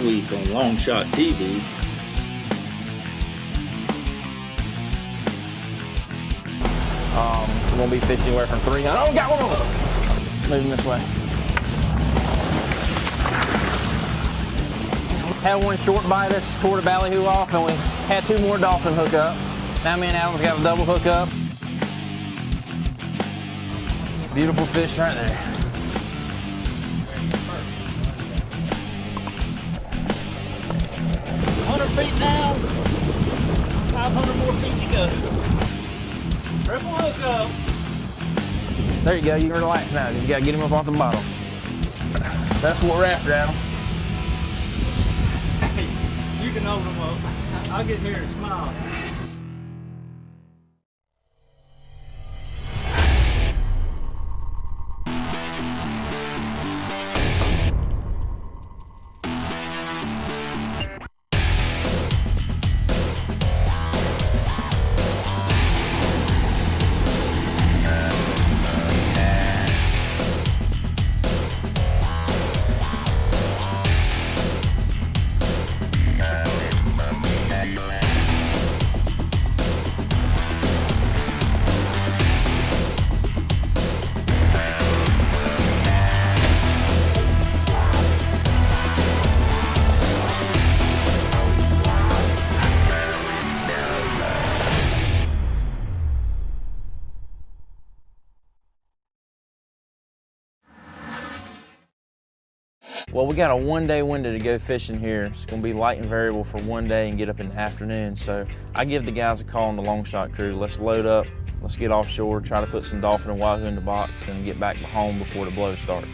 week on Longshot TV. We're gonna be fishing anywhere from 300. Oh, got one of them! Moving this way. Had one short bite us, tore the ballyhoo off, and we had 2 more dolphin hook up. Now me and Adam's got a double hook up. Beautiful fish right there. 100 feet down, 500 more feet to go. Triple hook up. There you go, you can relax now. You just gotta get him up off the bottom. That's what we're after, Adam. You can hold them up. I'll get here and smile. Well, we got a 1-day window to go fishing here. It's gonna be light and variable for 1 day and get up in the afternoon. So I give the guys a call on the Longshot crew. Let's load up, let's get offshore, try to put some dolphin and wahoo in the box and get back home before the blow starts.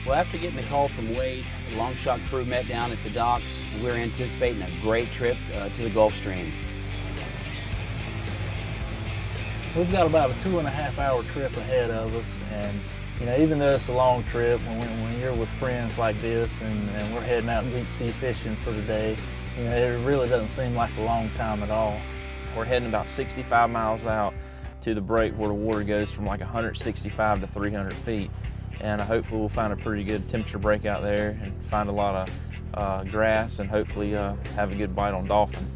Well, after getting the call from Wade, the Longshot crew met down at the dock, and we're anticipating a great trip to the Gulf Stream. We've got about a 2.5-hour trip ahead of us, and you know, even though it's a long trip, when you're with friends like this and we're heading out deep sea fishing for the day, you know, it really doesn't seem like a long time at all. We're heading about 65 miles out to the break where the water goes from like 165 to 300 feet. And hopefully we'll find a pretty good temperature break out there and find a lot of grass and hopefully have a good bite on dolphin.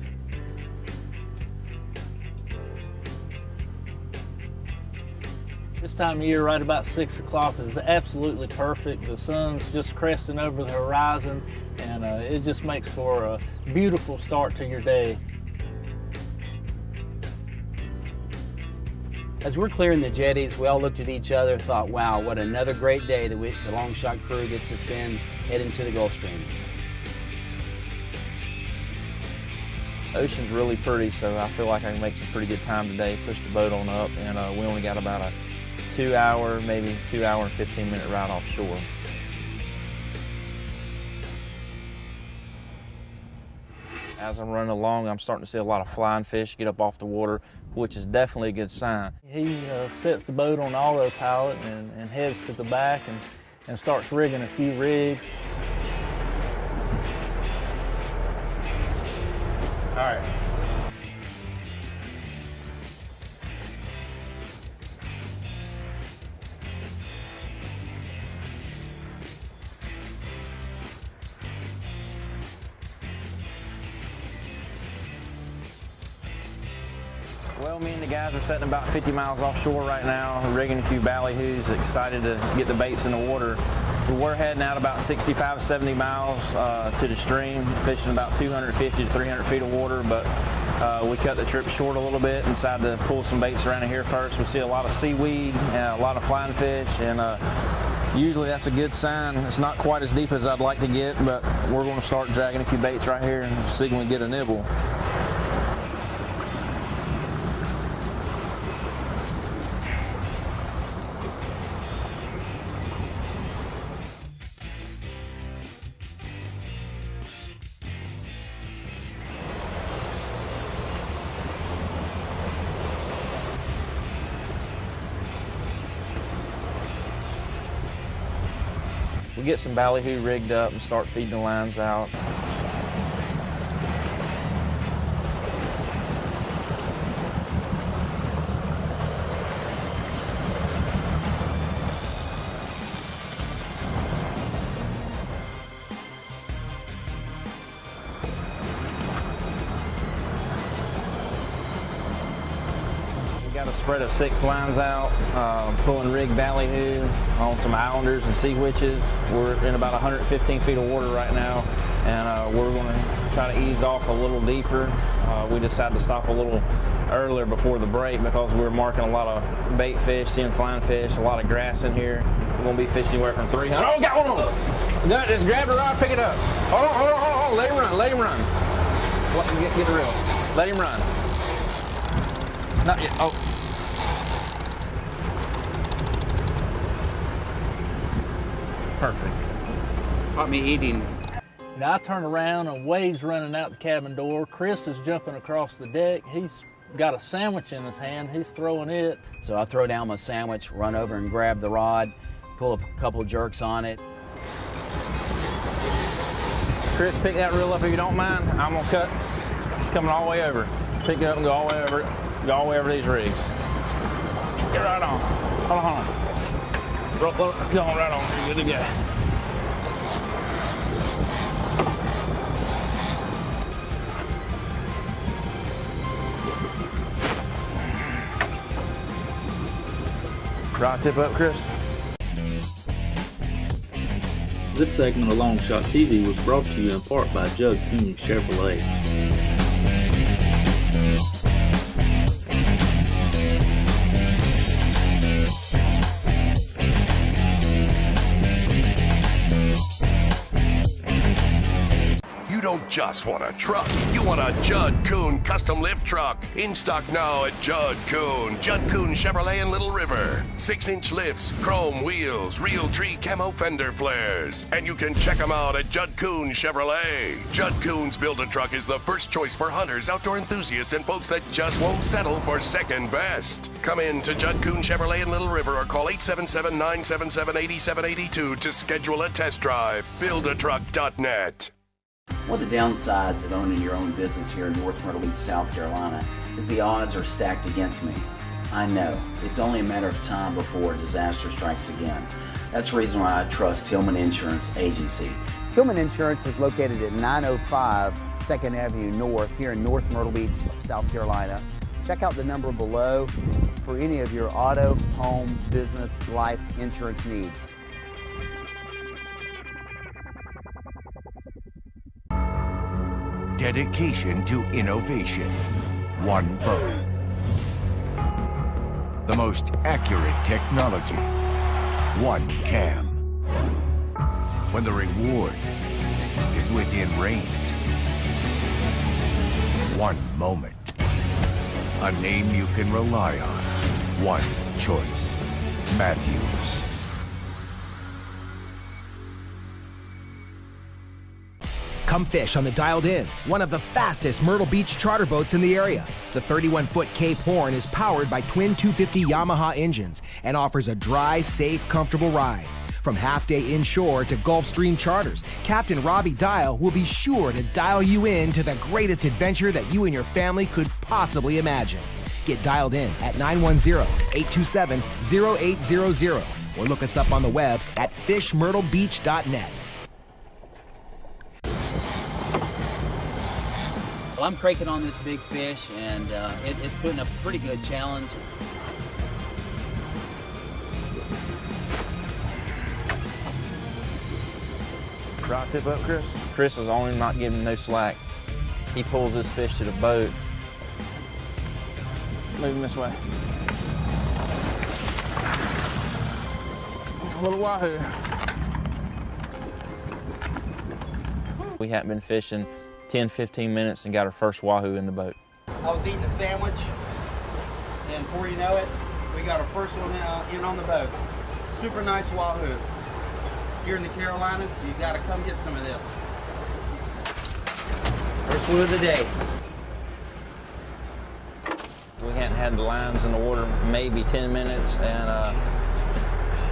This time of year, right about 6 o'clock, is absolutely perfect. The sun's just cresting over the horizon, and it just makes for a beautiful start to your day. As we're clearing the jetties, we all looked at each other and thought, wow, what another great day that the Longshot crew gets to spend heading to the Gulf Stream. The ocean's really pretty, so I feel like I can make some pretty good time today, push the boat on up, and we only got about a 2-hour, maybe 2-hour and 15-minute ride offshore. As I'm running along, I'm starting to see a lot of flying fish get up off the water, which is definitely a good sign. He sets the boat on autopilot and heads to the back and starts rigging a few rigs. All right. Well, me and the guys are sitting about 50 miles offshore right now, rigging a few ballyhoos, excited to get the baits in the water. We're heading out about 65 to 70 miles to the stream, fishing about 250 to 300 feet of water, but we cut the trip short a little bit and decided to pull some baits around here first. We see a lot of seaweed, a lot of flying fish, and usually that's a good sign. It's not quite as deep as I'd like to get, but we're going to start dragging a few baits right here and see if we can get a nibble. We get some ballyhoo rigged up and start feeding the lines out. got a spread of 6 lines out, pulling rig ballyhoo on some islanders and sea witches. We're in about 115 feet of water right now, and we're going to try to ease off a little deeper. We decided to stop a little earlier before the break because we were marking a lot of bait fish, seeing flying fish, a lot of grass in here. We're going to be fishing anywhere from 300. Oh, got one on! No, just grab the rod, pick it up. Hold on, hold on, hold on. Let him run, let him run. Get the reel. Let him run. Not yet. Oh. Perfect. Caught me eating. You know, I turn around and Wade's running out the cabin door. Chris is jumping across the deck. He's got a sandwich in his hand. He's throwing it. So I throw down my sandwich, run over and grab the rod, pull a couple of jerks on it. Chris, pick that reel up if you don't mind. I'm gonna cut. It's coming all the way over. Pick it up and go all the way over. Go all the way over these rigs. Get right on. Hold on, hold on. Go on right on. You're good to go. Rod tip up, Chris. This segment of Longshot TV was brought to you in part by Judd Kuhn Chevrolet. You don't just want a truck, you want a Judd Kuhn custom lift truck. In stock now at Judd Kuhn Chevrolet in Little River. 6-inch lifts, chrome wheels, real tree camo fender flares. And you can check them out at Judd Kuhn Chevrolet. Judd Kuhn's Build-A-Truck is the first choice for hunters, outdoor enthusiasts, and folks that just won't settle for second best. Come in to Judd Kuhn Chevrolet in Little River or call 877-977-8782 to schedule a test drive. Buildatruck.net. One of the downsides of owning your own business here in North Myrtle Beach, South Carolina, is the odds are stacked against me. I know. It's only a matter of time before a disaster strikes again. That's the reason why I trust Tillman Insurance Agency. Tillman Insurance is located at 905 2nd Avenue North here in North Myrtle Beach, South Carolina. Check out the number below for any of your auto, home, business, life insurance needs. Dedication to innovation. One boat. The most accurate technology. One cam. When the reward is within range. One moment. A name you can rely on. One choice. Matthews. Come fish on the Dialed In, one of the fastest Myrtle Beach charter boats in the area. The 31-foot Cape Horn is powered by twin 250 Yamaha engines and offers a dry, safe, comfortable ride. From half-day inshore to Gulfstream charters, Captain Robbie Dial will be sure to dial you in to the greatest adventure that you and your family could possibly imagine. Get dialed in at 910-827-0800 or look us up on the web at fishmyrtlebeach.net. Well, I'm cranking on this big fish, and it's putting a pretty good challenge. Rod tip up, Chris. Chris is on him, not giving him no slack. He pulls this fish to the boat. Move him this way. A little wahoo. We hadn't been fishing 10-15 minutes and got our first wahoo in the boat. I was eating a sandwich, and before you know it, we got our first one in on the boat. Super nice wahoo. Here in the Carolinas, you gotta come get some of this. First one of the day. We hadn't had the lines in the water maybe 10 minutes, and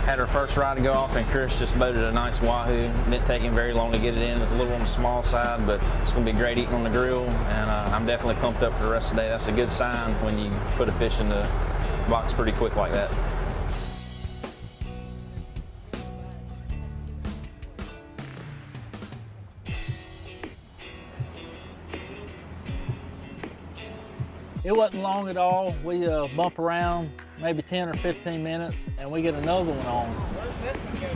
had our first rod to go off, and Chris just boated a nice wahoo. Didn't take him very long to get it in. It's a little on the small side, but it's going to be great eating on the grill, and I'm definitely pumped up for the rest of the day. That's a good sign when you put a fish in the box pretty quick like that. It wasn't long at all. We bump around maybe 10 or 15 minutes and we get another one on. Where's this one go to?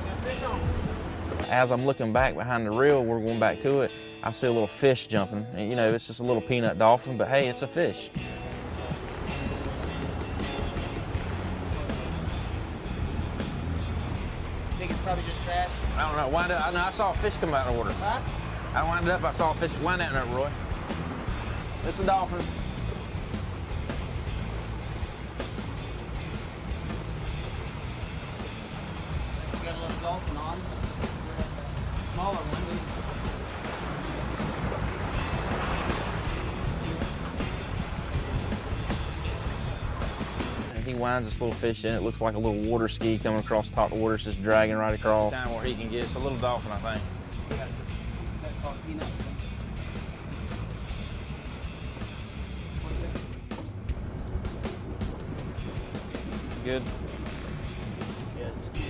Got fish on. As I'm looking back behind the reel, we're going back to it, I see a little fish jumping. And, you know, it's just a little peanut dolphin, but hey, it's a fish. Think it's probably just trash? I don't know. Wind up. I saw a fish come out of the water. Huh? I wound up. I saw a fish. Wind out in there, Roy. It's a dolphin. We got a little dolphin on. Smaller one. And he winds this little fish in. It looks like a little water ski coming across the top of the water. It's just dragging right across. Time where he can get. It's a little dolphin, I think. Good. Yeah, it's good.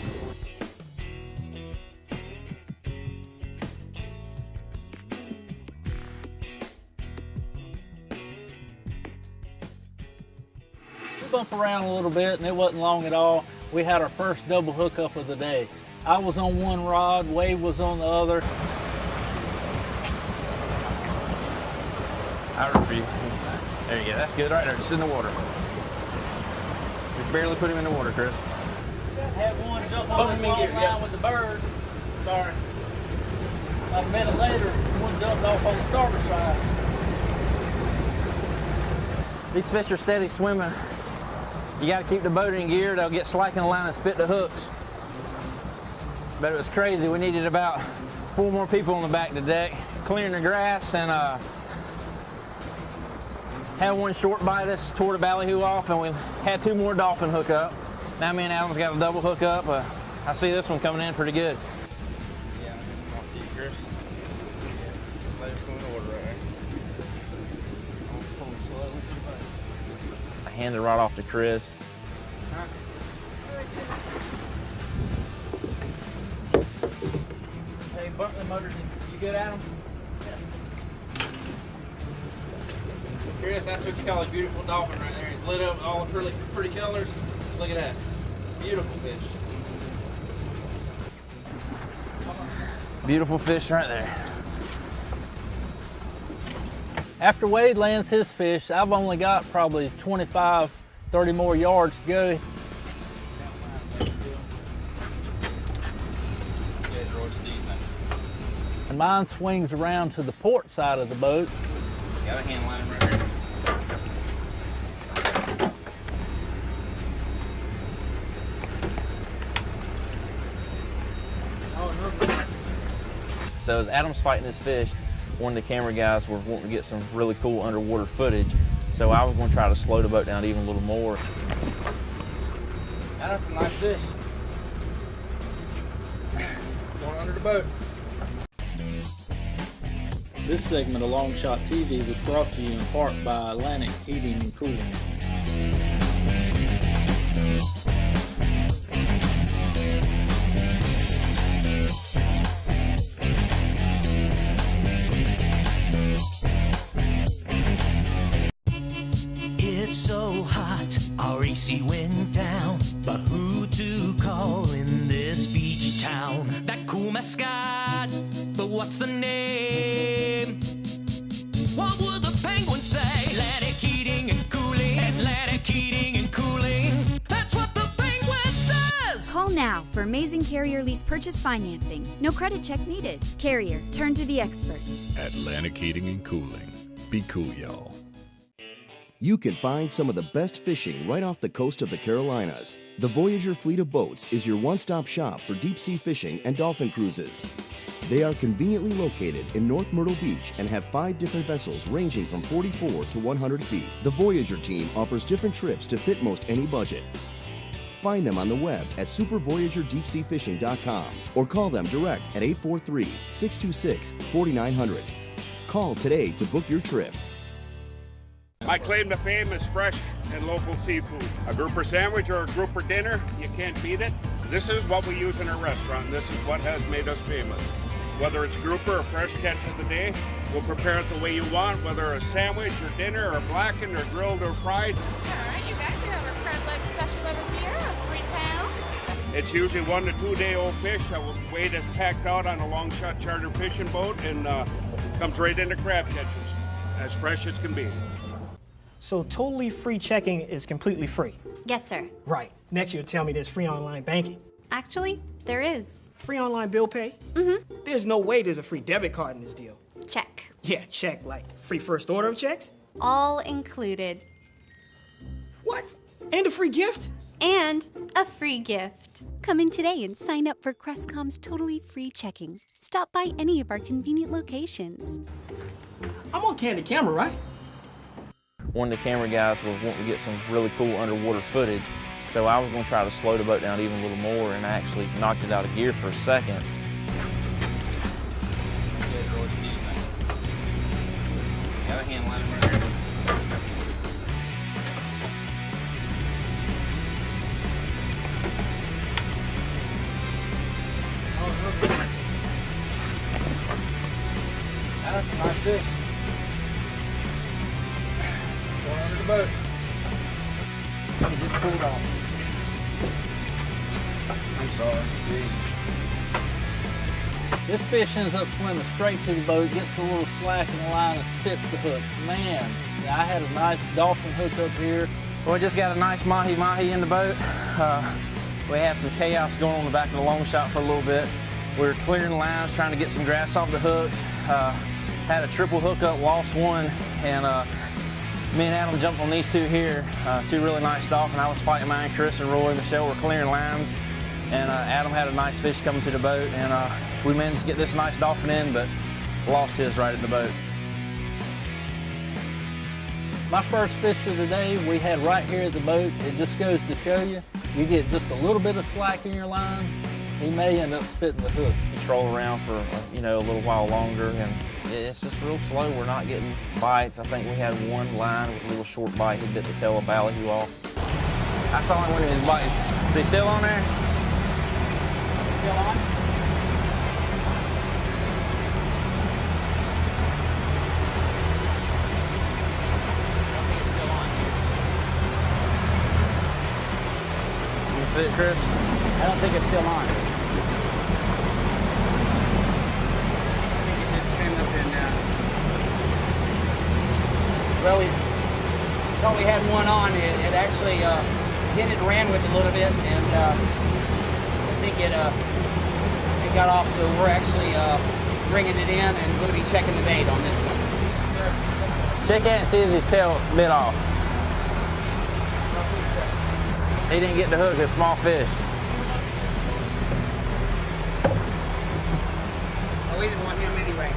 We bump around a little bit and it wasn't long at all. We had our first double hookup of the day. I was on one rod, Wade was on the other. I repeat. There you go. That's good right there. Just in the water. Just barely put him in the water, Chris. Had one jump on this long line with the bird. Sorry. About a minute later, one jumped off on the starboard side. These fish are steady swimming. You got to keep the boat in gear. They'll get slack in the line and spit the hooks. But it was crazy. We needed about 4 more people on the back of the deck, clearing the grass, and had one short bite us, tore the ballyhoo off, and we had 2 more dolphin hook up. Now me and Adam's got a double hook up. I see this one coming in pretty good. Yeah, I'll keep Chris. Yeah, let it swim in the water right there. I hand the rod off to Chris. Hey, bump the motors. You good, Adam? Chris, that's what you call a beautiful dolphin right there. He's lit up with all the pretty colors. Look at that. Beautiful fish. Beautiful fish right there. After Wade lands his fish, I've only got probably 25, 30 more yards to go. And mine swings around to the port side of the boat. Got a hand line right here. So as Adam's fighting his fish, one of the camera guys were wanting to get some really cool underwater footage. So I was going to try to slow the boat down even a little more. That's a nice fish. Going under the boat. This segment of Longshot TV was brought to you in part by Atlantic Heating and Cooling. It's so hot, our AC went down. But who to call in this beach town? That cool mascot, but what's the name? What would the penguin say? Atlantic Heating and Cooling, Atlantic Heating and Cooling. That's what the penguin says! Call now for amazing Carrier lease purchase financing. No credit check needed. Carrier, turn to the experts. Atlantic Heating and Cooling. Be cool, y'all. You can find some of the best fishing right off the coast of the Carolinas. The Voyager fleet of boats is your one-stop shop for deep-sea fishing and dolphin cruises. They are conveniently located in North Myrtle Beach and have 5 different vessels ranging from 44 to 100 feet. The Voyager team offers different trips to fit most any budget. Find them on the web at supervoyagerdeepseafishing.com or call them direct at 843-626-4900. Call today to book your trip. My claim to fame is fresh and local seafood. A grouper sandwich or a grouper dinner, you can't beat it. This is what we use in our restaurant, and this is what has made us famous. Whether it's grouper or fresh catch of the day, We'll prepare it the way you want, whether a sandwich or dinner or blackened or grilled or fried. All right, you guys have a crab leg special over here of 3 pounds. It's usually 1 to 2 day old fish. Weight is packed out on a Longshot charter fishing boat and comes right into crab catchers, as fresh as can be. So totally free checking is completely free? Yes, sir. Right. Next you'll tell me there's free online banking. Actually, there is. Free online bill pay? Mm-hmm. There's no way there's a free debit card in this deal. Check. Yeah, check. Like free first order of checks? All included. What? And a free gift? And a free gift. Come in today and sign up for Crestcom's totally free checking. Stop by any of our convenient locations. I'm on candid camera, right? One of the camera guys was wanting to get some really cool underwater footage, so I was going to try to slow the boat down even a little more, and I actually knocked it out of gear for a second. That's a nice fish. Going under the boat. He just pulled off. I'm sorry. Jesus. This fish ends up swimming straight to the boat, gets a little slack in the line, and spits the hook. Man, I had a nice dolphin hook up here. Well, we just got a nice mahi-mahi in the boat. We had some chaos going on the back of the Longshot for a little bit. We were clearing lines, trying to get some grass off the hooks. Had a triple hookup, lost one, and me and Adam jumped on these two here, two really nice dolphin. I was fighting mine. Chris and Roy, Michelle were clearing lines, and Adam had a nice fish coming to the boat, and we managed to get this nice dolphin in, but lost his right at the boat. My first fish of the day we had right here at the boat. It just goes to show you, you get just a little bit of slack in your line, he may end up spitting the hook. You troll around for a little while longer, and it's just real slow. We're not getting bites. I think we had one line with a little short bite. He bit the tail of ballyhoo off. I saw him when he was biting. Is he still on there? Still on? You see it, Chris? I don't think it's still on. Well, we thought we had one on. It actually hit it and ran with it a little bit, and I think it got off. So we're actually bringing it in and going to be checking the bait on this one. Check out and see if his tail bit off. He didn't get the hook. It's a small fish. Oh, we didn't want him anyway.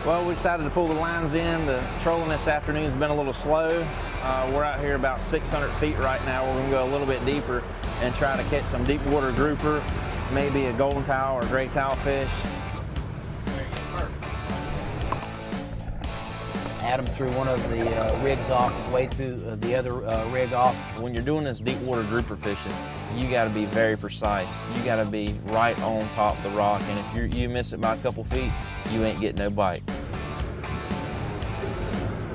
Well, we decided to pull the lines in. The trolling this afternoon has been a little slow. We're out here about 600 feet right now. We're going to go a little bit deeper and try to catch some deep water grouper, maybe a golden tile or a gray tile fish. Adam threw one of the rigs off, Wade threw the other rig off. When you're doing this deep water grouper fishing, you got to be very precise. You got to be right on top of the rock, and if you miss it by a couple feet, you ain't getting no bite.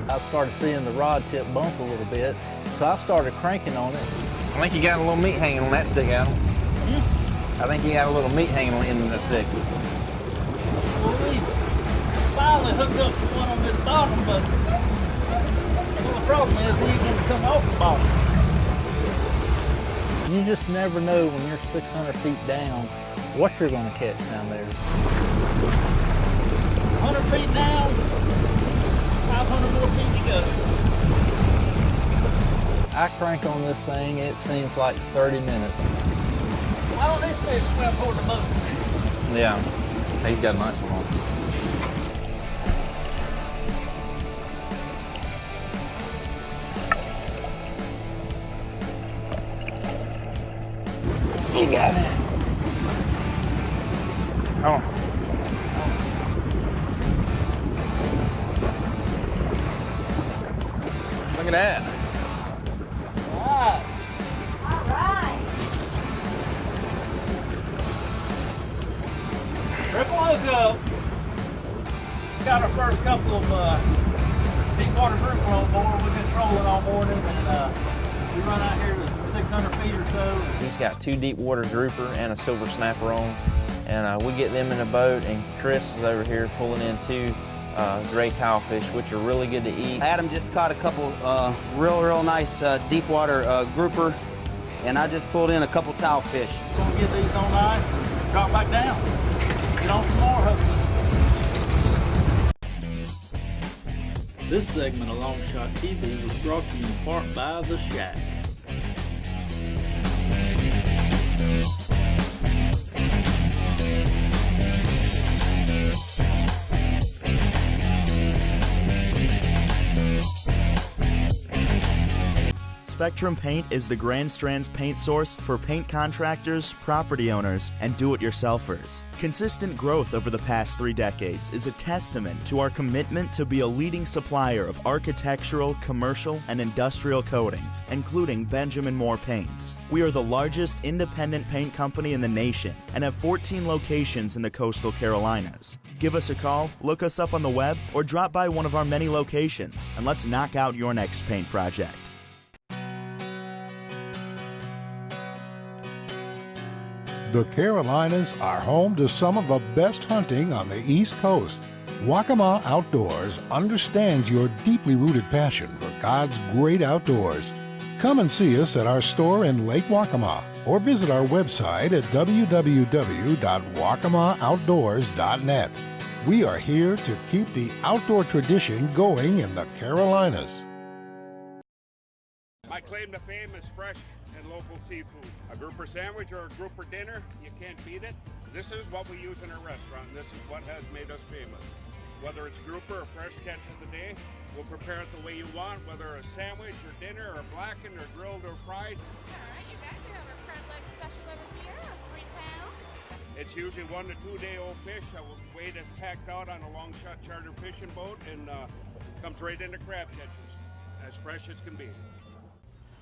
I started seeing the rod tip bump a little bit, so I started cranking on it. I think you got a little meat hanging on that stick, Adam. I think you got a little meat hanging on the end of that stick. Finally hooked up to one on this bottom, but the problem is he ain't gonna come off the bottom. You just never know when you're 600 feet down what you're going to catch down there. 100 feet down, 500 more feet to go. I crank on this thing, it seems like 30 minutes. Why don't this fish swim toward the boat? Yeah, he's got a nice one on. You got it. Oh. Look at that. All right. All right. Triple hook up. Got our first couple of deep water grouper on board. We've been trolling all morning, and we run out here to 600 feet or so. He's got 2 deep water grouper and a silver snapper on, and we get them in a boat, and Chris is over here pulling in 2 gray tilefish, which are really good to eat. Adam just caught a couple real nice deep water grouper, and I just pulled in a couple tilefish. We're gonna get these on ice and drop back down. Get on some more, hopefully. This segment of Longshot TV was brought to you in part by The Shack. Spectrum Paint is the Grand Strands paint source for paint contractors, property owners, and do-it-yourselfers. Consistent growth over the past 3 decades is a testament to our commitment to be a leading supplier of architectural, commercial, and industrial coatings, including Benjamin Moore paints. We are the largest independent paint company in the nation and have 14 locations in the coastal Carolinas. Give us a call, look us up on the web, or drop by one of our many locations, and let's knock out your next paint project. The Carolinas are home to some of the best hunting on the East Coast. Waccamaw Outdoors understands your deeply rooted passion for God's great outdoors. Come and see us at our store in Lake Waccamaw or visit our website at www.waccamawoutdoors.net. We are here to keep the outdoor tradition going in the Carolinas. My claim to fame is fresh and local seafood. A grouper sandwich or a grouper dinner, you can't beat it. This is what we use in our restaurant, and this is what has made us famous. Whether it's grouper or fresh catch of the day, we'll prepare it the way you want, whether a sandwich or dinner or blackened or grilled or fried. All right, you guys can have a crab leg special over here, 3 pounds. It's usually 1 to 2 day old fish. That weight is packed out on a Longshot charter fishing boat and comes right into crab catchers, as fresh as can be.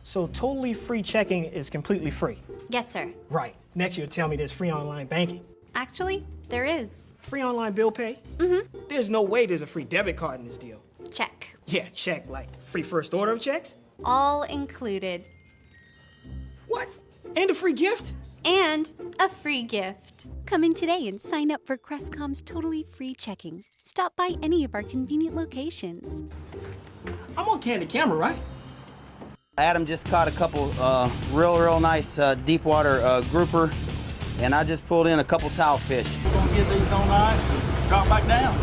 So totally free checking is completely free? Yes, sir. Right. Next you'll tell me there's free online banking. Actually, there is. Free online bill pay? Mm-hmm. There's no way there's a free debit card in this deal. Check. Yeah, check. Like free first order of checks? All included. What? And a free gift? And a free gift. Come in today and sign up for Crestcom's totally free checking. Stop by any of our convenient locations. I'm on candid camera, right? Adam just caught a couple real nice deep water grouper, and I just pulled in a couple tilefish. We're gonna get these on ice and drop back down.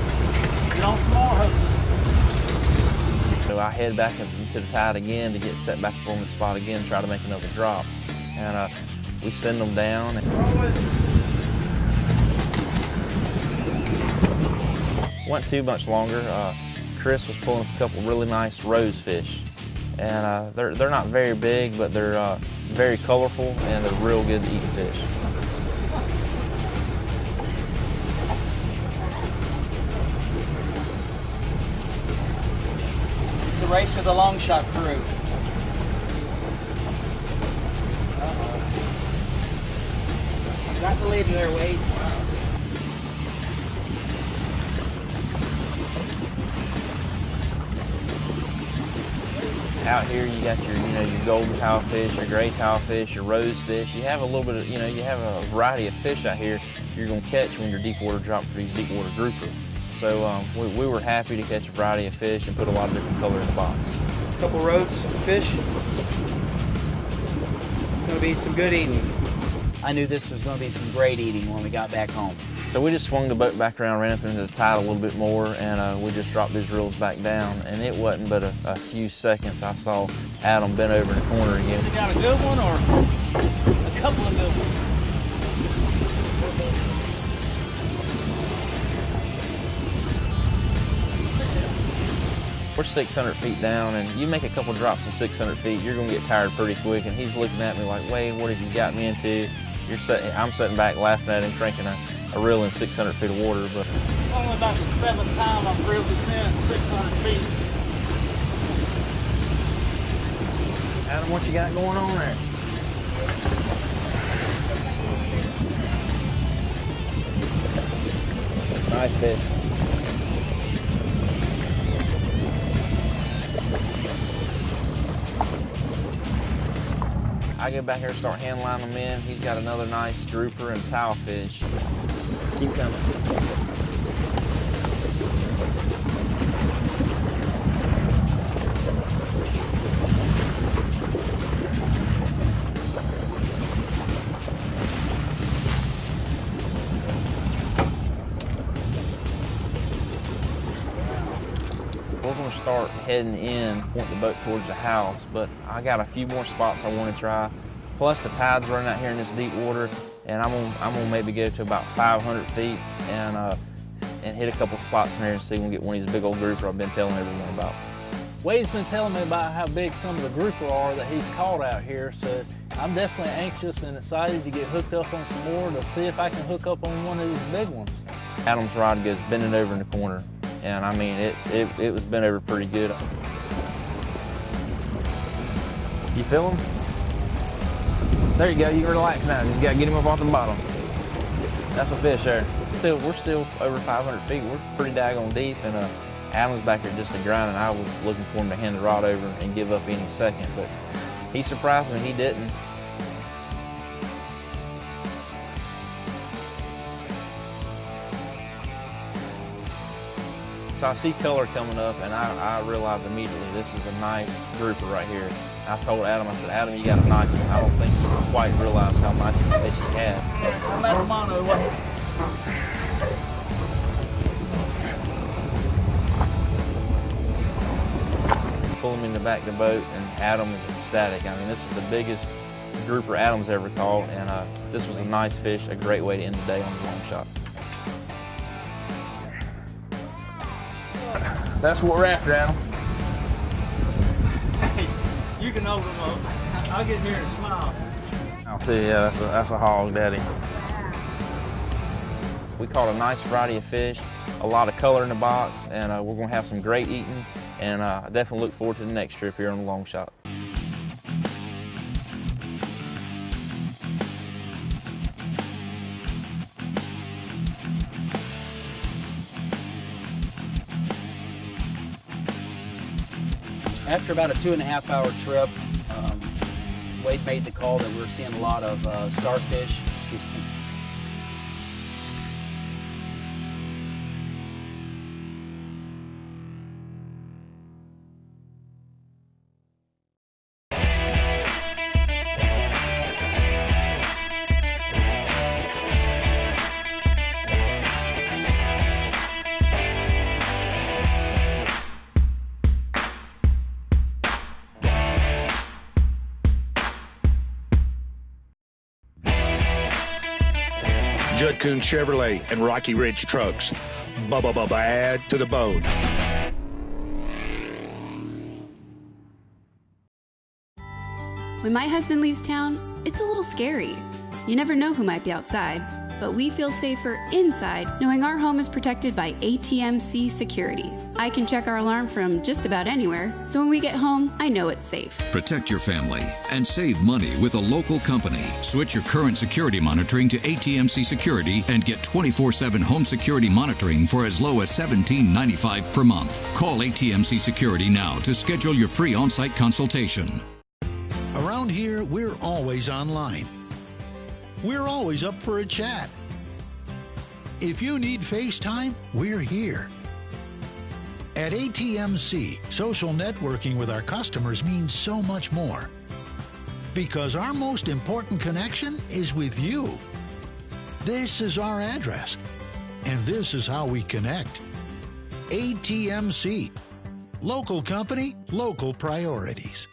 Get on some more, hopefully. So I head back into the tide again to get set back up on the spot again, try to make another drop. And we send them down. Went too much longer. Chris was pulling a couple really nice rose fish. And they're not very big, but they're very colorful and they're real good to eat fish. It's a race to the Longshot crew. Got the lead there, Wade. Out here you got your golden tilefish, your gray tilefish, your rose fish. You have a little bit of, you have a variety of fish out here you're gonna catch when you're deep water drop for these deep water grouper. So we were happy to catch a variety of fish and put a lot of different color in the box. A couple rose fish. Gonna be some good eating. I knew this was gonna be some great eating when we got back home. So we just swung the boat back around, ran up into the tide a little bit more, and we just dropped these reels back down. And it wasn't but a few seconds I saw Adam bent over in the corner again. You got a good one or a couple of good ones? We're 600 feet down, and you make a couple drops in 600 feet, you're gonna get tired pretty quick. And he's looking at me like, Wade, what have you got me into? I'm sitting back laughing at him, cranking a reel in 600 feet of water. But it's only about the 7th time I've reeled this in 600 feet. Adam, what you got going on there? Nice fish. I go back here and start hand lining them in. He's got another nice grouper and towel fish. Keep coming. We're going to start heading in, point the boat towards the house, but I got a few more spots I want to try. Plus the tide's running out here in this deep water, and I'm gonna maybe go to about 500 feet and hit a couple spots in here and see if we can get one of these big old grouper I've been telling everyone about. Wade's been telling me about how big some of the grouper are that he's caught out here, so I'm definitely anxious and excited to get hooked up on some more to see if I can hook up on one of these big ones. Adam's rod goes bending over in the corner, and I mean, it was bent over pretty good. You feel him? There you go, you can relax now. Just gotta get him up off the bottom. That's a fish there. We're still over 500 feet. We're pretty daggone deep, and Adam's back here just a grinding. I was looking for him to hand the rod over and give up any second, but he surprised me, he didn't. So I see color coming up, and I realize immediately this is a nice grouper right here. I told Adam, I said, Adam, you got a nice one. I don't think you quite realize how nice of a fish he had. I'm at the mono. Pull him in the back of the boat, and Adam is ecstatic. I mean, this is the biggest grouper Adam's ever caught, and this was a nice fish, a great way to end the day on the long shot. That's what we're after, Adam. Hey, you can open them up. I'll get here and smile. I'll tell you, yeah, that's a hog, Daddy. We caught a nice variety of fish, a lot of color in the box, and we're going to have some great eating, and I definitely look forward to the next trip here on the Long Shot. After about a 2.5 hour trip, Wade made the call that we were seeing a lot of starfish. Judd Kuhn Chevrolet and Rocky Ridge Trucks. Bad to the bone. When my husband leaves town, it's a little scary. You never know who might be outside, but we feel safer inside knowing our home is protected by ATMC Security. I can check our alarm from just about anywhere, so when we get home, I know it's safe. Protect your family and save money with a local company. Switch your current security monitoring to ATMC Security and get 24/7 home security monitoring for as low as $17.95 per month. Call ATMC Security now to schedule your free on-site consultation. Around here, we're always online. We're always up for a chat. If you need FaceTime, we're here. At ATMC, social networking with our customers means so much more. Because our most important connection is with you. This is our address, and this is how we connect. ATMC. Local company, local priorities.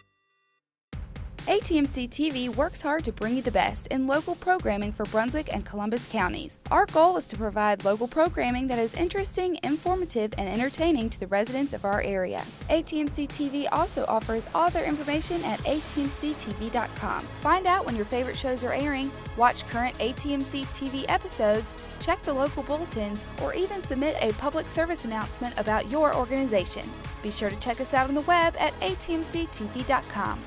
ATMC TV works hard to bring you the best in local programming for Brunswick and Columbus counties. Our goal is to provide local programming that is interesting, informative, and entertaining to the residents of our area. ATMC TV also offers all their information at atmctv.com. Find out when your favorite shows are airing, watch current ATMC TV episodes, check the local bulletins, or even submit a public service announcement about your organization. Be sure to check us out on the web at atmctv.com.